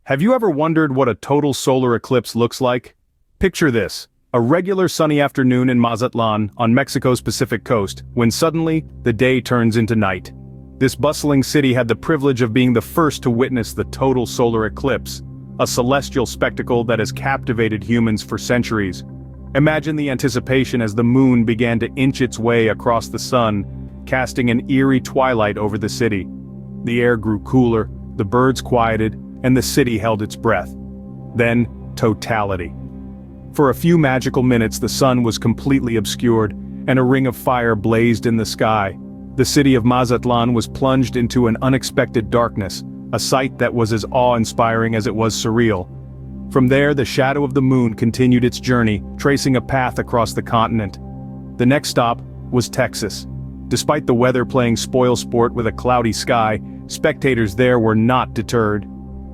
Have you ever wondered what a total solar eclipse looks like? Picture this, a regular sunny afternoon in Mazatlan, on Mexico's Pacific coast, when suddenly, the day turns into night. This bustling city had the privilege of being the first to witness the total solar eclipse, a celestial spectacle that has captivated humans for centuries. Imagine the anticipation as the moon began to inch its way across the sun, casting an eerie twilight over the city. The air grew cooler, the birds quieted, and the city held its breath. Then, totality. For a few magical minutes the sun was completely obscured, and a ring of fire blazed in the sky. The city of Mazatlan was plunged into an unexpected darkness, a sight that was as awe-inspiring as it was surreal. From there the shadow of the moon continued its journey, tracing a path across the continent. The next stop was Texas. Despite the weather playing spoilsport with a cloudy sky, spectators there were not deterred.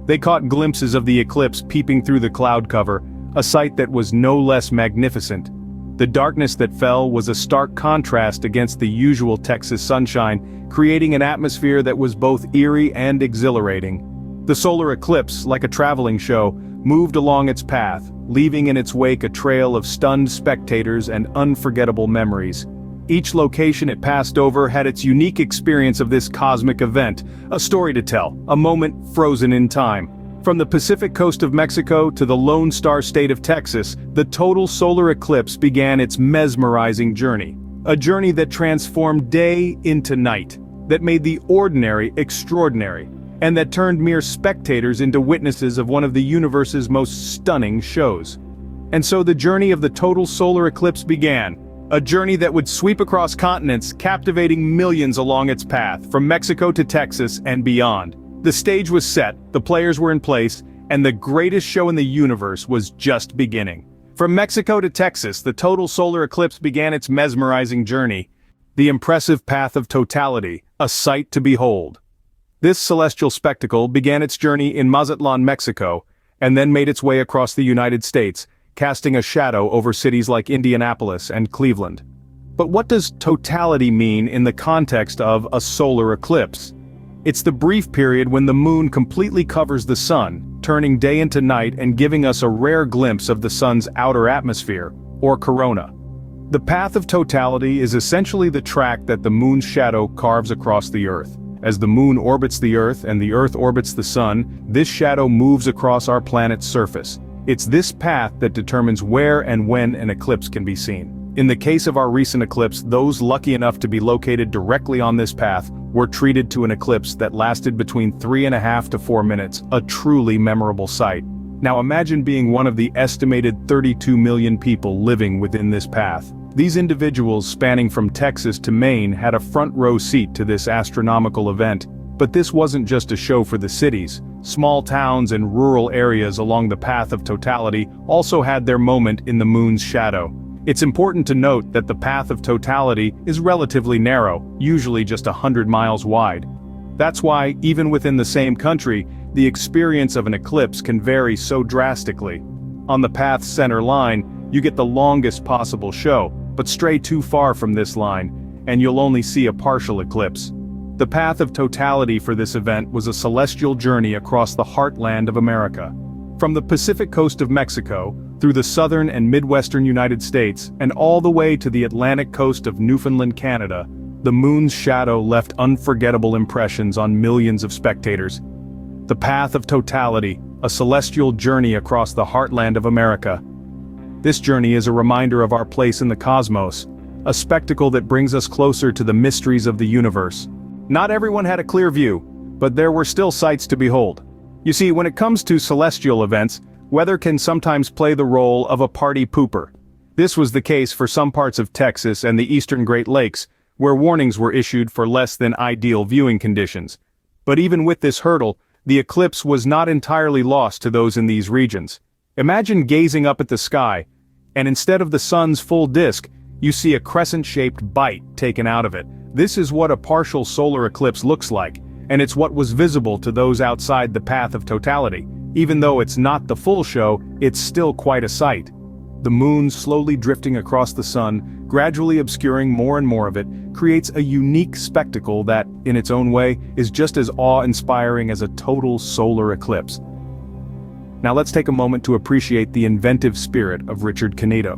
They caught glimpses of the eclipse peeping through the cloud cover, a sight that was no less magnificent. The darkness that fell was a stark contrast against the usual Texas sunshine, creating an atmosphere that was both eerie and exhilarating. The solar eclipse, like a traveling show, moved along its path, leaving in its wake a trail of stunned spectators and unforgettable memories. Each location it passed over had its unique experience of this cosmic event, a story to tell, a moment frozen in time. From the Pacific coast of Mexico to the Lone Star state of Texas, the total solar eclipse began its mesmerizing journey. A journey that transformed day into night, that made the ordinary extraordinary, and that turned mere spectators into witnesses of one of the universe's most stunning shows. And so the journey of the total solar eclipse began. A journey that would sweep across continents, captivating millions along its path, from Mexico to Texas and beyond. The stage was set, the players were in place, and the greatest show in the universe was just beginning. From Mexico to Texas, the total solar eclipse began its mesmerizing journey. The impressive Path of Totality, a sight to behold. This celestial spectacle began its journey in Mazatlan, Mexico, and then made its way across the United States, casting a shadow over cities like Indianapolis and Cleveland. But what does totality mean in the context of a solar eclipse? It's the brief period when the moon completely covers the sun, turning day into night and giving us a rare glimpse of the sun's outer atmosphere, or corona. The Path of Totality is essentially the track that the moon's shadow carves across the Earth. As the moon orbits the Earth and the Earth orbits the sun, this shadow moves across our planet's surface. It's this path that determines where and when an eclipse can be seen. In the case of our recent eclipse, those lucky enough to be located directly on this path were treated to an eclipse that lasted between 3.5 to 4 minutes, a truly memorable sight. Now imagine being one of the estimated 32 million people living within this path. These individuals spanning from Texas to Maine had a front row seat to this astronomical event. But this wasn't just a show for the cities. Small towns and rural areas along the Path of Totality also had their moment in the moon's shadow. It's important to note that the Path of Totality is relatively narrow, usually just 100 miles wide. That's why, even within the same country, the experience of an eclipse can vary so drastically. On the path's center line, you get the longest possible show, but stray too far from this line, and you'll only see a partial eclipse. The Path of Totality for this event was a celestial journey across the heartland of America. From the Pacific coast of Mexico, through the southern and midwestern United States, and all the way to the Atlantic coast of Newfoundland, Canada, the moon's shadow left unforgettable impressions on millions of spectators. The Path of Totality, a celestial journey across the heartland of America. This journey is a reminder of our place in the cosmos, a spectacle that brings us closer to the mysteries of the universe. Not everyone had a clear view, but there were still sights to behold. You see, when it comes to celestial events, weather can sometimes play the role of a party pooper. This was the case for some parts of Texas and the eastern Great Lakes, where warnings were issued for less than ideal viewing conditions. But even with this hurdle, the eclipse was not entirely lost to those in these regions. Imagine gazing up at the sky, and instead of the sun's full disk, you see a crescent-shaped bite taken out of it. This is what a partial solar eclipse looks like, and it's what was visible to those outside the Path of Totality. Even though it's not the full show, it's still quite a sight. The moon slowly drifting across the sun, gradually obscuring more and more of it, creates a unique spectacle that, in its own way, is just as awe-inspiring as a total solar eclipse. Now let's take a moment to appreciate the inventive spirit of Richard Canedo.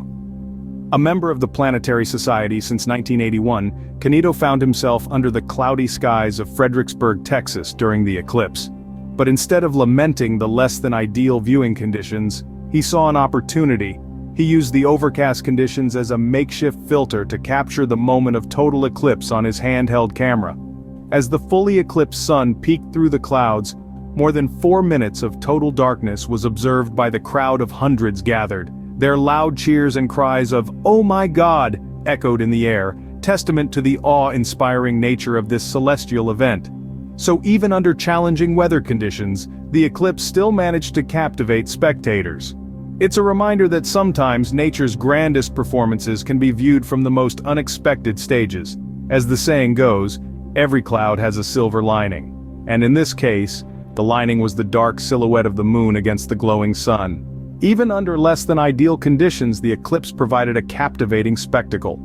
A member of the Planetary Society since 1981, Canedo found himself under the cloudy skies of Fredericksburg, Texas during the eclipse. But instead of lamenting the less-than-ideal viewing conditions, he saw an opportunity. He used the overcast conditions as a makeshift filter to capture the moment of total eclipse on his handheld camera. As the fully eclipsed sun peeked through the clouds, more than 4 minutes of total darkness was observed by the crowd of hundreds gathered. Their loud cheers and cries of "Oh my God!" echoed in the air, testament to the awe-inspiring nature of this celestial event. So even under challenging weather conditions, the eclipse still managed to captivate spectators. It's a reminder that sometimes nature's grandest performances can be viewed from the most unexpected stages. As the saying goes, every cloud has a silver lining. And in this case, the lining was the dark silhouette of the moon against the glowing sun. Even under less-than-ideal conditions, the eclipse provided a captivating spectacle.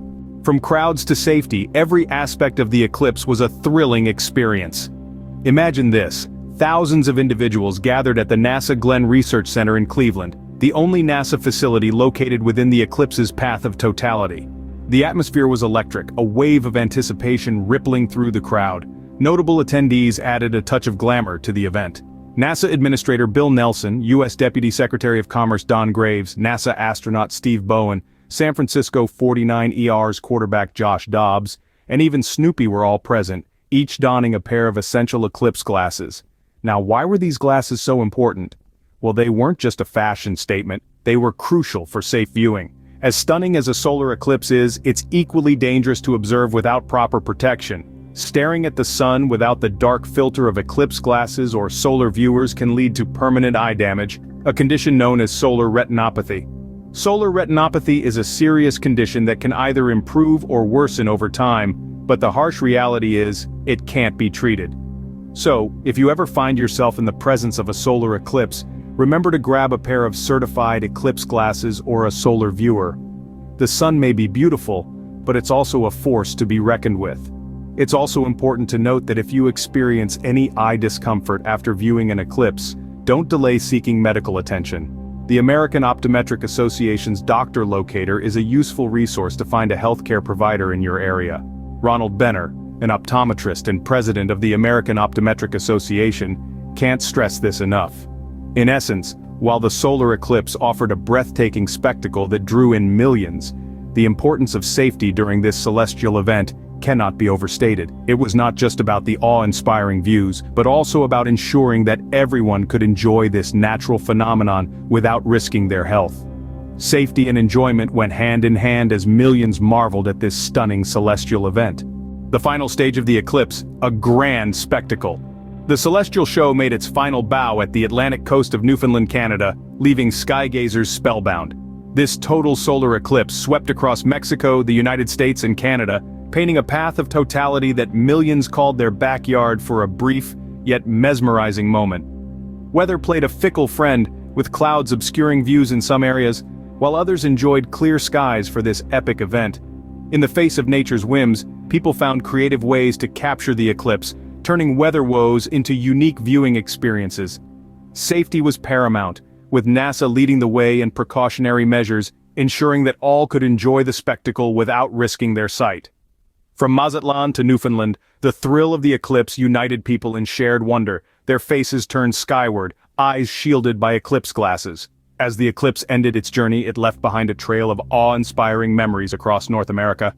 From crowds to safety, every aspect of the eclipse was a thrilling experience. Imagine this: thousands of individuals gathered at the NASA Glenn Research Center in Cleveland, the only NASA facility located within the eclipse's path of totality. The atmosphere was electric, a wave of anticipation rippling through the crowd. Notable attendees added a touch of glamour to the event. NASA Administrator Bill Nelson, U.S. Deputy Secretary of Commerce Don Graves, NASA astronaut Steve Bowen, San Francisco 49ers quarterback Josh Dobbs, and even Snoopy were all present, each donning a pair of essential eclipse glasses. Now, why were these glasses so important? Well, they weren't just a fashion statement, they were crucial for safe viewing. As stunning as a solar eclipse is, it's equally dangerous to observe without proper protection. Staring at the sun without the dark filter of eclipse glasses or solar viewers can lead to permanent eye damage, a condition known as solar retinopathy. Solar retinopathy is a serious condition that can either improve or worsen over time, but the harsh reality is, it can't be treated. So, if you ever find yourself in the presence of a solar eclipse, remember to grab a pair of certified eclipse glasses or a solar viewer. The sun may be beautiful, but it's also a force to be reckoned with. It's also important to note that if you experience any eye discomfort after viewing an eclipse, don't delay seeking medical attention. The American Optometric Association's Doctor Locator is a useful resource to find a healthcare provider in your area. Ronald Benner, an optometrist and president of the American Optometric Association, can't stress this enough. In essence, while the solar eclipse offered a breathtaking spectacle that drew in millions, the importance of safety during this celestial event cannot be overstated. It was not just about the awe-inspiring views, but also about ensuring that everyone could enjoy this natural phenomenon without risking their health. Safety and enjoyment went hand in hand as millions marveled at this stunning celestial event. The final stage of the eclipse, a grand spectacle. The celestial show made its final bow at the Atlantic coast of Newfoundland, Canada, leaving skygazers spellbound. This total solar eclipse swept across Mexico, the United States, and Canada, painting a path of totality that millions called their backyard for a brief, yet mesmerizing moment. Weather played a fickle friend, with clouds obscuring views in some areas, while others enjoyed clear skies for this epic event. In the face of nature's whims, people found creative ways to capture the eclipse, turning weather woes into unique viewing experiences. Safety was paramount, with NASA leading the way in precautionary measures, ensuring that all could enjoy the spectacle without risking their sight. From Mazatlan to Newfoundland, the thrill of the eclipse united people in shared wonder, their faces turned skyward, eyes shielded by eclipse glasses. As the eclipse ended its journey, it left behind a trail of awe-inspiring memories across North America.